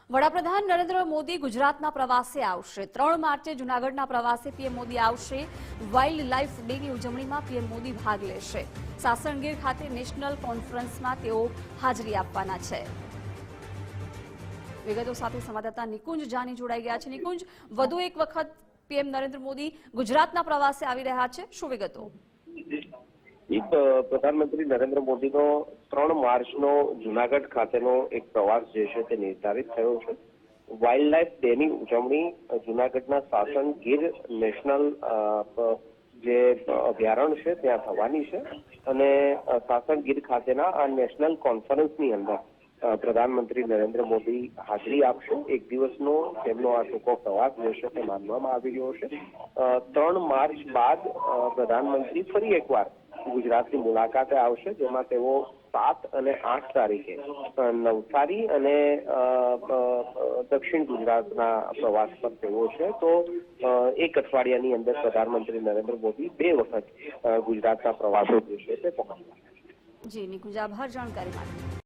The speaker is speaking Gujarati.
વડાપ્રધાન નરેન્દ્ર મોદી ગુજરાતના પ્રવાસે આવશે। 3 માર્ચે જૂનાગઢના પ્રવાસે પીએમ મોદી આવશે। વાઇલ્ડ લાઇફ ડેની ઉજવણીમાં પીએમ મોદી ભાગ લેશે। સાસણગીર ખાતે નેશનલ કોન્ફરન્સમાં તેઓ હાજરી આપવાના છે। વિગતો સાથે સંવાદદાતા નિકુંજ જાની જોડાઈ ગયા છે। નિકુંજ, વધુ એક વખત પીએમ નરેન્દ્ર મોદી ગુજરાતના પ્રવાસે આવી રહ્યા છે, શું વિગતો? પ્રધાનમંત્રી નરેન્દ્ર મોદીનો 3 માર્ચનો જૂનાગઢ ખાતેનો એક પ્રવાસ જે છે તે નિર્ધારિત થયો છે। વાઇલ્ડ લાઇફ ડેની ઉજવણી જૂનાગઢના સાસણગીર નેશનલ જે અભયારણ્ય છે ત્યાં થવાની છે અને સાસણગીર ખાતેના આ નેશનલ કોન્ફરન્સની અંદર પ્રધાનમંત્રી નરેન્દ્ર મોદી હાજરી આપશે। એક દિવસનો તેમનો આ ટૂંકો પ્રવાસ રહેશે તે માનવામાં આવી રહ્યો છે। 3 માર્ચ બાદ પ્રધાનમંત્રી ફરી એકવાર ગુજરાતની મુલાકાતે આવશે, જેમાં તેઓ 7 અને 8 તારીખે નવસારી અને દક્ષિણ ગુજરાતના પ્રવાસ પર તેઓ છે। તો એક અઠવાડિયાની અંદર પ્રધાનમંત્રી નરેન્દ્ર મોદી 2 વખત ગુજરાતના પ્રવાસો જે છે તે પહોંચવાના છે। જી નિકુંજ, આભાર જાણકારી માટે।